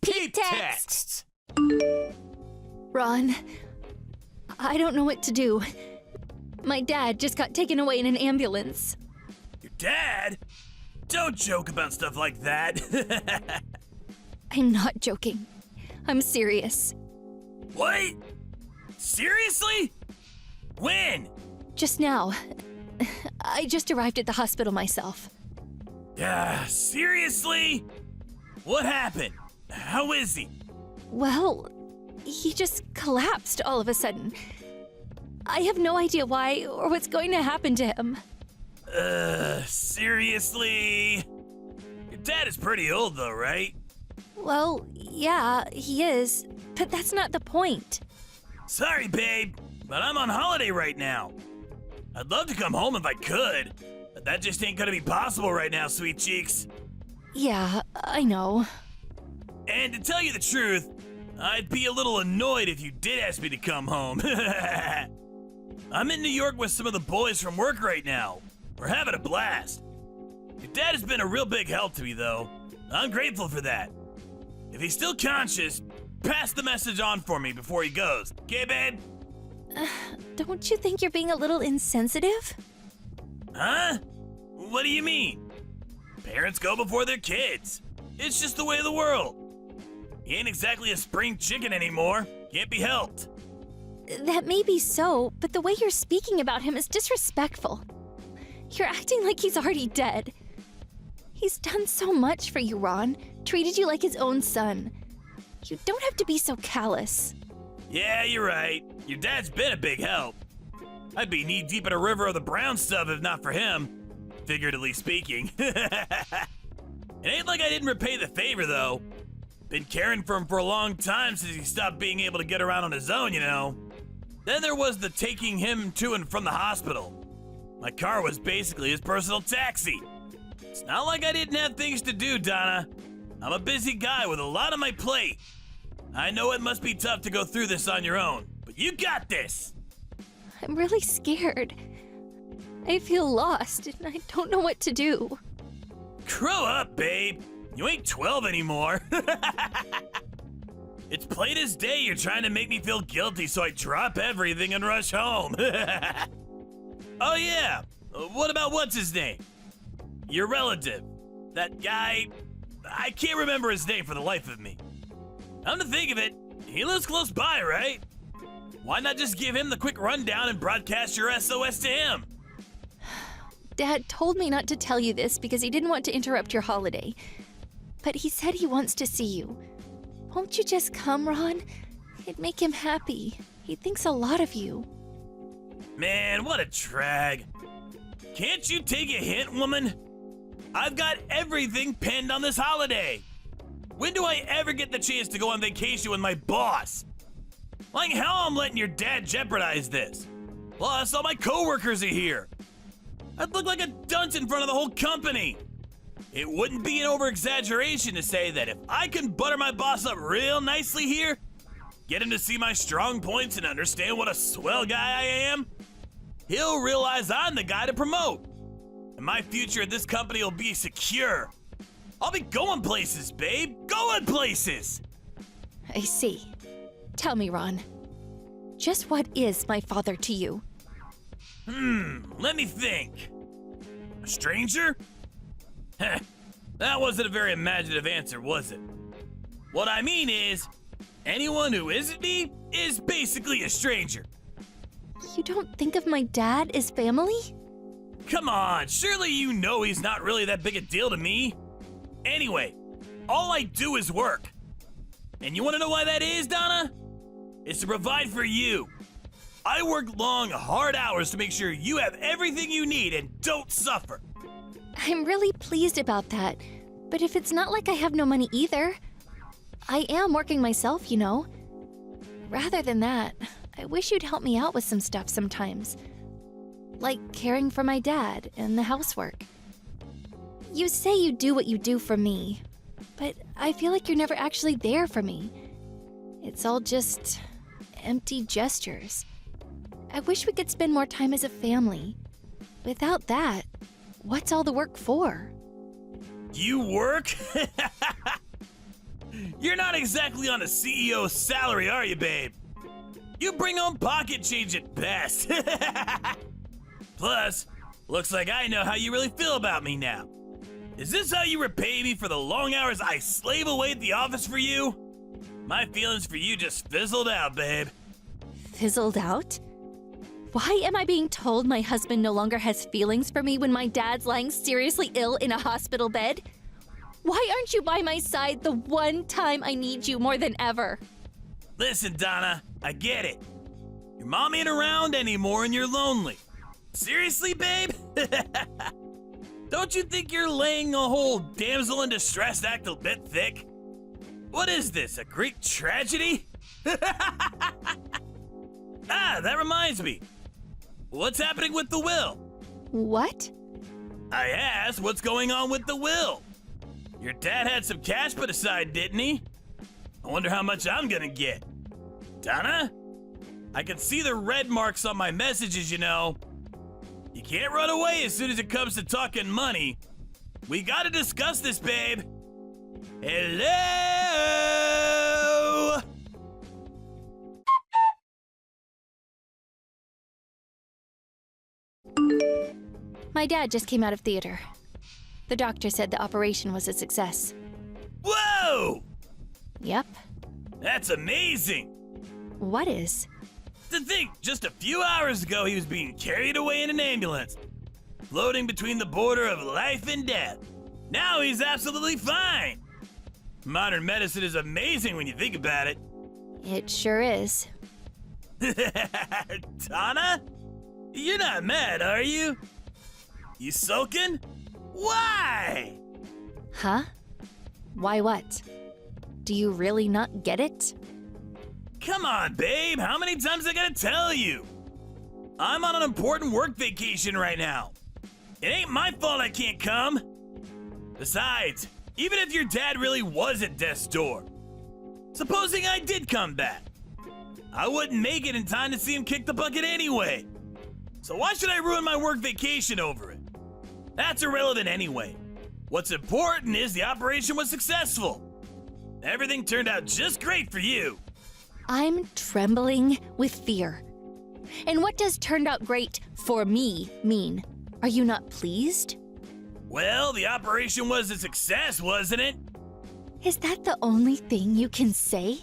Peep texts! Ron, I don't know what to do. My dad just got taken away in an ambulance. Your dad? Don't joke about stuff like that. I'm not joking. I'm serious. What? Seriously? When? Just now. I just arrived at the hospital myself. Seriously? What happened? How is he? Well, he just collapsed all of a sudden. I have no idea why or what's going to happen to him. Seriously? Your dad is pretty old though, right? Well, yeah, he is, but that's not the point. Sorry, babe, but I'm on holiday right now. I'd love to come home if I could, but that just ain't gonna be possible right now, sweet cheeks. Yeah, I know. And to tell you the truth, I'd be a little annoyed if you did ask me to come home. I'm in New York with some of the boys from work right now. We're having a blast. Your dad has been a real big help to me, though. I'm grateful for that. If he's still conscious, pass the message on for me before he goes. Okay, babe? Don't you think you're being a little insensitive? Huh? What do you mean? Parents go before their kids. It's just the way of the world. He ain't exactly a spring chicken anymore. Can't be helped. That may be so, but the way you're speaking about him is disrespectful. You're acting like he's already dead. He's done so much for you, Ron. Treated you like his own son. You don't have to be so callous. Yeah, you're right. Your dad's been a big help. I'd be knee-deep in a river of the brown stuff if not for him. Figuratively speaking. It ain't like I didn't repay the favor, though. Been caring for him for a long time since he stopped being able to get around on his own, you know. Then there was the taking him to and from the hospital. My car was basically his personal taxi. It's not like I didn't have things to do, Donna. I'm a busy guy with a lot on my plate. I know it must be tough to go through this on your own, but you got this. I'm really scared. I feel lost and I don't know what to do. Grow up, babe. You ain't 12 anymore. It's plain as day you're trying to make me feel guilty, so I drop everything and rush home. Oh yeah, what about what's his name? Your relative. That guy, I can't remember his name for the life of me. Come to think of it, he lives close by, right? Why not just give him the quick rundown and broadcast your SOS to him? Dad told me not to tell you this because he didn't want to interrupt your holiday. But he said he wants to see you. Won't you just come, Ron? It'd make him happy. He thinks a lot of you. Man, what a drag. Can't you take a hint, woman? I've got everything pinned on this holiday. When do I ever get the chance to go on vacation with my boss? Like how I'm letting your dad jeopardize this? Plus, all my coworkers are here. I'd look like a dunce in front of the whole company. It wouldn't be an over-exaggeration to say that if I can butter my boss up real nicely here, get him to see my strong points and understand what a swell guy I am, he'll realize I'm the guy to promote. And my future at this company will be secure. I'll be going places, babe. Going places! I see. Tell me, Ron. Just what is my father to you? Let me think. A stranger? Heh, that wasn't a very imaginative answer, was it? What I mean is, anyone who isn't me is basically a stranger. You don't think of my dad as family? Come on, surely you know he's not really that big a deal to me. Anyway, all I do is work. And you want to know why that is, Donna? It's to provide for you. I work long, hard hours to make sure you have everything you need and don't suffer. I'm really pleased about that. But if it's not like I have no money either, I am working myself, you know. Rather than that, I wish you'd help me out with some stuff sometimes. Like caring for my dad and the housework. You say you do what you do for me, but I feel like you're never actually there for me. It's all just empty gestures. I wish we could spend more time as a family. Without that, what's all the work for? You work? You're not exactly on a CEO's salary, are you, babe? You bring home pocket change at best. Plus, looks like I know how you really feel about me now. Is this how you repay me for the long hours I slave away at the office for you? My feelings for you just fizzled out, babe. Fizzled out? Why am I being told my husband no longer has feelings for me when my dad's lying seriously ill in a hospital bed? Why aren't you by my side the one time I need you more than ever? Listen, Donna, I get it. Your mom ain't around anymore and you're lonely. Seriously, babe? Don't you think you're laying a whole damsel in distress act a bit thick? What is this, a Greek tragedy? That reminds me. What's happening with the will? What? I asked what's going on with the will. Your dad had some cash put aside, didn't he? I wonder how much I'm gonna get. Donna? I can see the red marks on my messages, you know. You can't run away as soon as it comes to talking money. We gotta discuss this, babe. Hello? My dad just came out of theater. The doctor said the operation was a success. Whoa! Yep. That's amazing. What is? To think, just a few hours ago he was being carried away in an ambulance, floating between the border of life and death. Now he's absolutely fine. Modern medicine is amazing when you think about it. It sure is. Donna? You're not mad, are you? You sulking? Why? Huh? Why what? Do you really not get it? Come on, babe. How many times I gotta tell you? I'm on an important work vacation right now. It ain't my fault I can't come. Besides, even if your dad really was at death's door, supposing I did come back, I wouldn't make it in time to see him kick the bucket anyway. So why should I ruin my work vacation over it? That's irrelevant anyway. What's important is the operation was successful. Everything turned out just great for you. I'm trembling with fear. And what does turned out great for me mean? Are you not pleased? Well, the operation was a success, wasn't it? Is that the only thing you can say?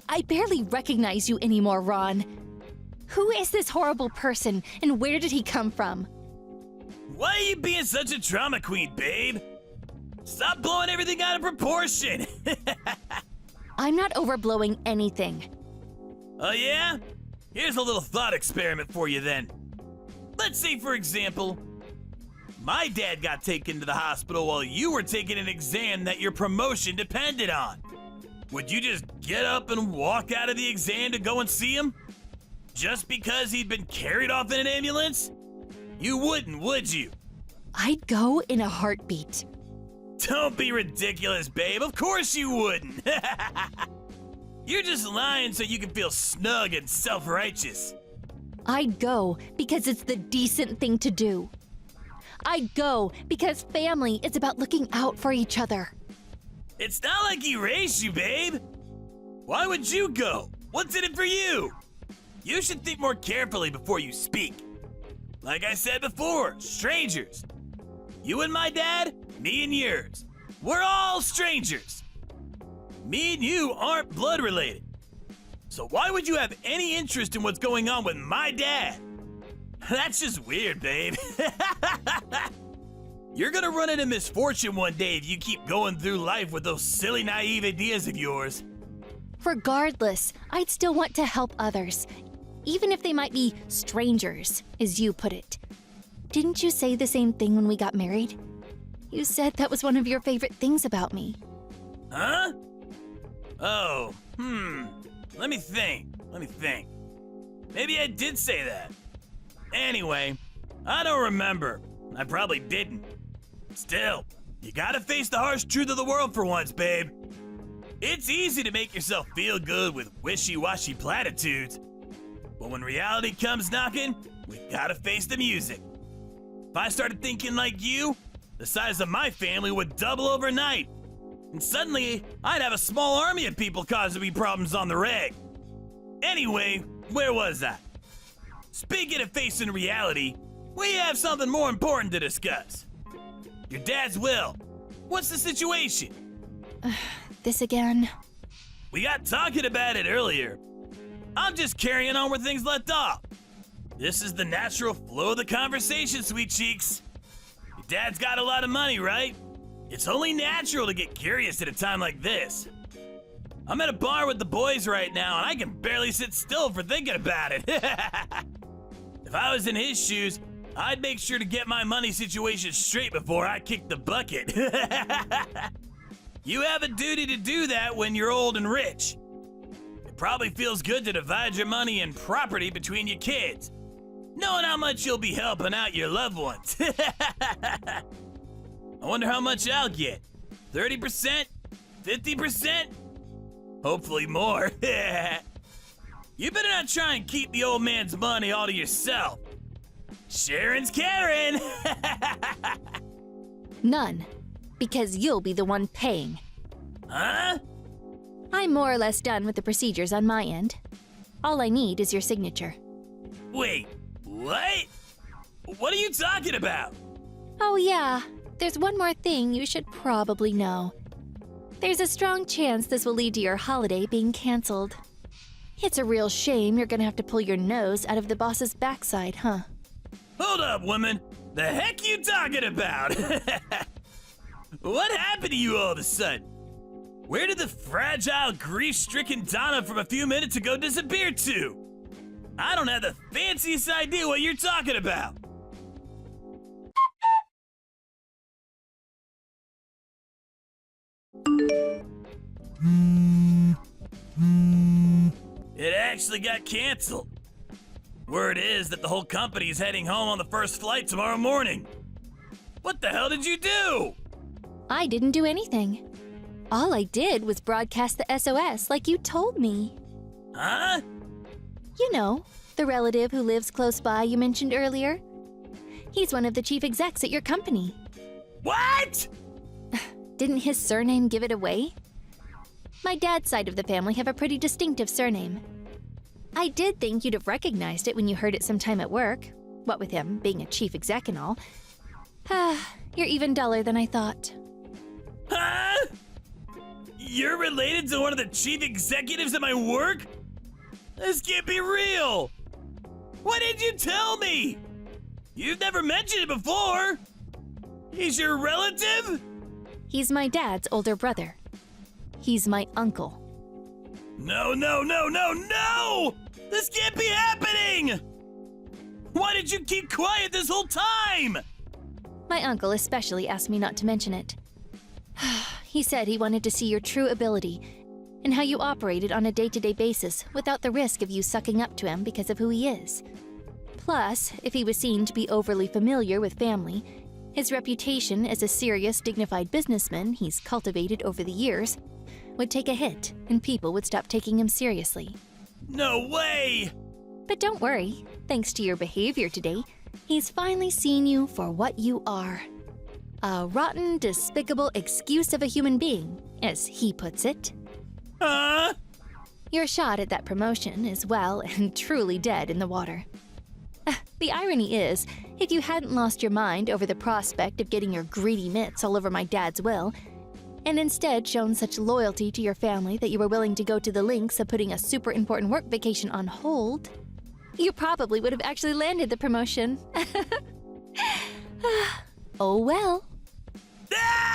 I barely recognize you anymore, Ron. Who is this horrible person, and where did he come from? Why are you being such a drama queen, babe? Stop blowing everything out of proportion. I'm not overblowing anything. Oh yeah? Here's a little thought experiment for you then. Let's say, for example, my dad got taken to the hospital while you were taking an exam that your promotion depended on. Would you just get up and walk out of the exam to go and see him? Just because he'd been carried off in an ambulance? You wouldn't, would you? I'd go in a heartbeat. Don't be ridiculous, babe. Of course you wouldn't. You're just lying so you can feel snug and self-righteous. I'd go because it's the decent thing to do. I'd go because family is about looking out for each other. It's not like he raised you, babe. Why would you go? What's in it for you? You should think more carefully before you speak. Like I said before, strangers. You and my dad, me and yours. We're all strangers. Me and you aren't blood related. So why would you have any interest in what's going on with my dad? That's just weird, babe. You're gonna run into misfortune one day if you keep going through life with those silly, naive ideas of yours. Regardless, I'd still want to help others, even if they might be strangers, as you put it. Didn't you say the same thing when we got married? You said that was one of your favorite things about me. Huh? Oh, Let me think. Maybe I did say that. Anyway, I don't remember. I probably didn't. Still, you gotta face the harsh truth of the world for once, babe. It's easy to make yourself feel good with wishy-washy platitudes. But when reality comes knocking, we gotta face the music. If I started thinking like you, the size of my family would double overnight. and suddenly I'd have a small army of people causing me problems on the reg. Anyway, where was I? Speaking of facing reality, we have something more important to discuss. Your dad's will. What's the situation? This again. We got talking about it earlier. I'm just carrying on where things left off. This is the natural flow of the conversation, sweet cheeks. Your dad's got a lot of money, right? It's only natural to get curious at a time like this. I'm at a bar with the boys right now, and I can barely sit still for thinking about it. If I was in his shoes, I'd make sure to get my money situation straight before I kick the bucket. You have a duty to do that when you're old and rich. It probably feels good to divide your money and property between your kids, knowing how much you'll be helping out your loved ones. I wonder how much I'll get. 30%? 50%? Hopefully more. You better not try and keep the old man's money all to yourself. Sharon's Karen. None. Because you'll be the one paying. Huh? I'm more or less done with the procedures on my end. All I need is your signature. Wait, what? What are you talking about? Oh yeah, there's one more thing you should probably know. There's a strong chance this will lead to your holiday being canceled. It's a real shame you're gonna have to pull your nose out of the boss's backside, huh? Hold up, woman. The heck you talking about? What happened to you all of a sudden? Where did the fragile, grief-stricken Donna from a few minutes ago disappear to? I don't have the fanciest idea what you're talking about. It actually got canceled. Word is that the whole company is heading home on the first flight tomorrow morning. What the hell did you do? I didn't do anything. All I did was broadcast the SOS like you told me. Huh? You know, the relative who lives close by you mentioned earlier. He's one of the chief execs at your company. What? Didn't his surname give it away? My dad's side of the family have a pretty distinctive surname. I did think you'd have recognized it when you heard it sometime at work, what with him being a chief exec and all. You're even duller than I thought. Huh? You're related to one of the chief executives at my work? This can't be real. Why didn't you tell me? You've never mentioned it before. He's your relative? He's my dad's older brother. He's my uncle. No, no, no, no, no! This can't be happening! Why did you keep quiet this whole time? My uncle especially asked me not to mention it. He said he wanted to see your true ability and how you operated on a day-to-day basis without the risk of you sucking up to him because of who he is. Plus, if he was seen to be overly familiar with family, his reputation as a serious, dignified businessman he's cultivated over the years would take a hit and people would stop taking him seriously. No way! But don't worry, thanks to your behavior today, he's finally seen you for what you are. A rotten, despicable excuse of a human being, as he puts it. Huh? Your shot at that promotion is well and truly dead in the water. The irony is, if you hadn't lost your mind over the prospect of getting your greedy mitts all over my dad's will, and instead shown such loyalty to your family that you were willing to go to the lengths of putting a super important work vacation on hold, you probably would have actually landed the promotion. Oh well. Ah!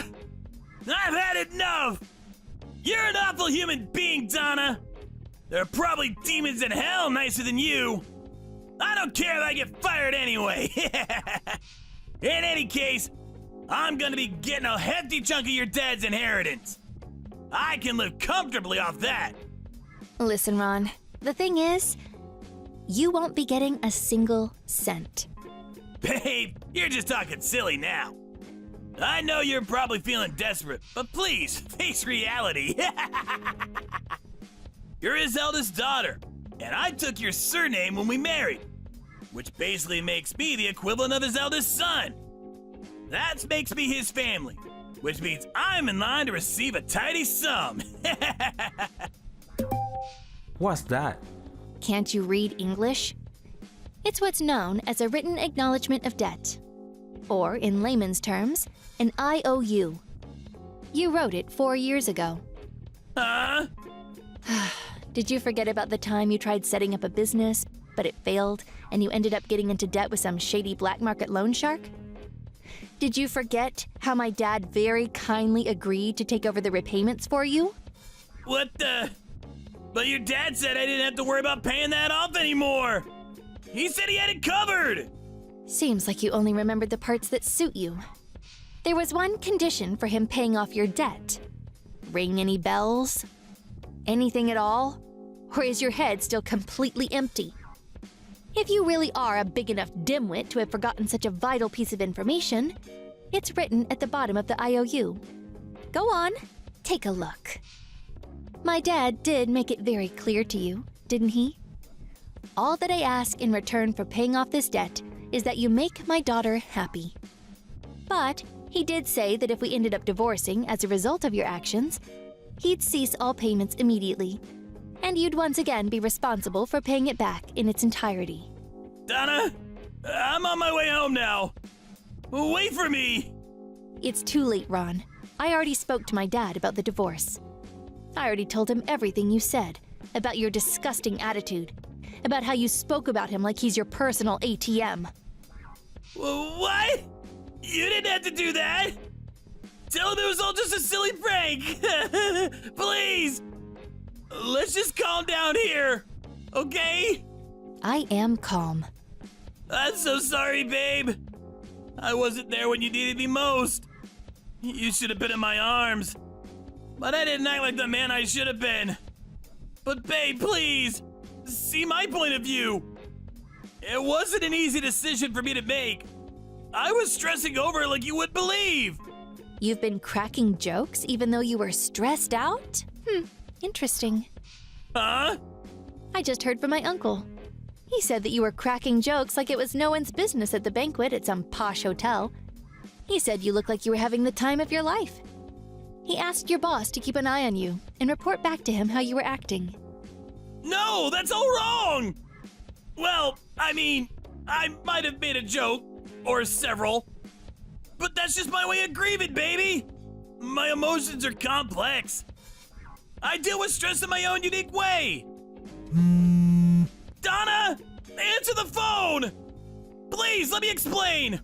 I've had enough! You're an awful human being, Donna! There are probably demons in hell nicer than you! I don't care if I get fired anyway! In any case, I'm gonna be getting a hefty chunk of your dad's inheritance. I can live comfortably off that. Listen, Ron, the thing is, you won't be getting a single cent. Babe, you're just talking silly now. I know you're probably feeling desperate, but please, face reality. You're his eldest daughter, and I took your surname when we married, which basically makes me the equivalent of his eldest son. That makes me his family. which means I'm in line to receive a tidy sum. What's that? Can't you read English? It's what's known as a written acknowledgement of debt, or in layman's terms, an IOU. You wrote it 4 years ago. Huh? Did you forget about the time you tried setting up a business, but it failed, and you ended up getting into debt with some shady black market loan shark? Did you forget how my dad very kindly agreed to take over the repayments for you? What the? But your dad said I didn't have to worry about paying that off anymore. He said he had it covered. Seems like you only remembered the parts that suit you. There was one condition for him paying off your debt. Ring any bells? Anything at all? Or is your head still completely empty? If you really are a big enough dimwit to have forgotten such a vital piece of information, it's written at the bottom of the IOU. Go on, take a look. My dad did make it very clear to you, didn't he? All that I ask in return for paying off this debt is that you make my daughter happy. But he did say that if we ended up divorcing as a result of your actions, he'd cease all payments immediately, and you'd once again be responsible for paying it back in its entirety. Donna, I'm on my way home now. Wait for me. It's too late, Ron. I already spoke to my dad about the divorce. I already told him everything you said, about your disgusting attitude, about how you spoke about him like he's your personal ATM. What? You didn't have to do that. Tell him it was all just a silly prank. Please. Let's just calm down here, okay? I am calm. I'm so sorry, babe. I wasn't there when you needed me most. You should have been in my arms. But I didn't act like the man I should have been. But babe, please, see my point of view. It wasn't an easy decision for me to make. I was stressing over it like you wouldn't believe. You've been cracking jokes even though you were stressed out? Interesting. Huh? I just heard from my uncle. He said that you were cracking jokes like it was no one's business at the banquet at some posh hotel. He said you looked like you were having the time of your life. He asked your boss to keep an eye on you and report back to him how you were acting. No, that's all wrong. Well, I mean, I might have made a joke, or several, but that's just my way of grieving, baby. My emotions are complex. I deal with stress in my own unique way. Donna, answer the phone! Please, let me explain.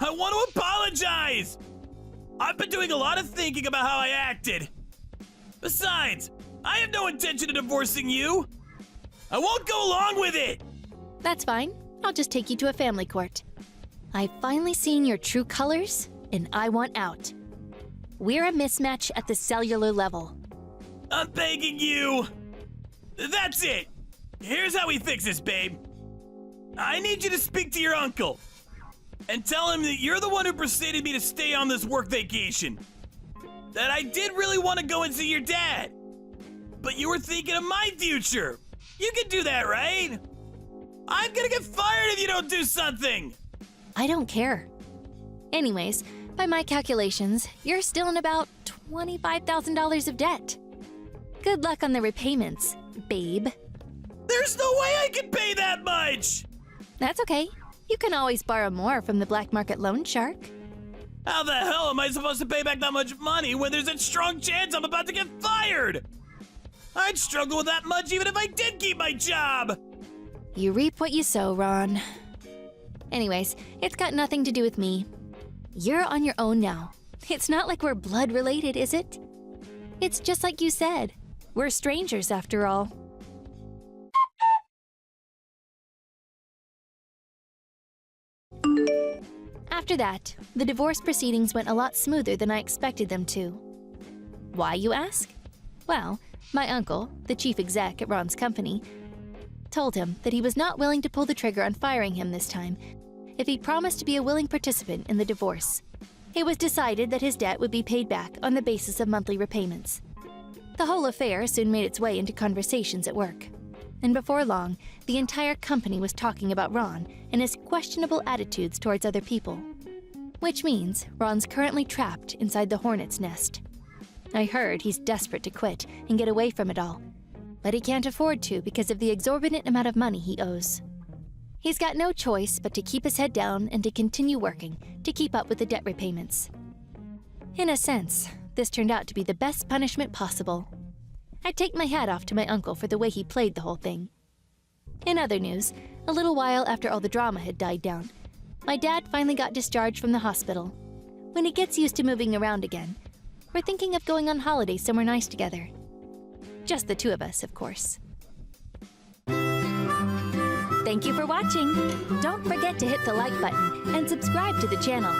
I want to apologize. I've been doing a lot of thinking about how I acted. Besides, I have no intention of divorcing you. I won't go along with it. That's fine. I'll just take you to a family court. I've finally seen your true colors, and I want out. We're a mismatch at the cellular level. I'm begging you. That's it. Here's how we fix this, babe. I need you to speak to your uncle and tell him that you're the one who persuaded me to stay on this work vacation. That I did really want to go and see your dad, but you were thinking of my future. You can do that, right? I'm gonna get fired if you don't do something. I don't care. Anyways, by my calculations, you're still in about $25,000 of debt. Good luck on the repayments, babe. There's no way I can pay that much. That's okay. You can always borrow more from the black market loan shark. How the hell am I supposed to pay back that much money when there's a strong chance I'm about to get fired? I'd struggle with that much even if I did keep my job. You reap what you sow, Ron. Anyways, it's got nothing to do with me. You're on your own now. It's not like we're blood related, is it? It's just like you said. We're strangers after all. After that, the divorce proceedings went a lot smoother than I expected them to. Why, you ask? Well, my uncle, the chief exec at Ron's company, told him that he was not willing to pull the trigger on firing him this time if he promised to be a willing participant in the divorce. It was decided that his debt would be paid back on the basis of monthly repayments. The whole affair soon made its way into conversations at work, and before long, the entire company was talking about Ron and his questionable attitudes towards other people. Which means Ron's currently trapped inside the hornet's nest. I heard he's desperate to quit and get away from it all, but he can't afford to because of the exorbitant amount of money he owes. He's got no choice but to keep his head down and to continue working to keep up with the debt repayments. In a sense, this turned out to be the best punishment possible. I take my hat off to my uncle for the way he played the whole thing. In other news, a little while after all the drama had died down, my dad finally got discharged from the hospital. When he gets used to moving around again, we're thinking of going on holiday somewhere nice together. Just the two of us, of course. Thank you for watching. Don't forget to hit the like button and subscribe to the channel.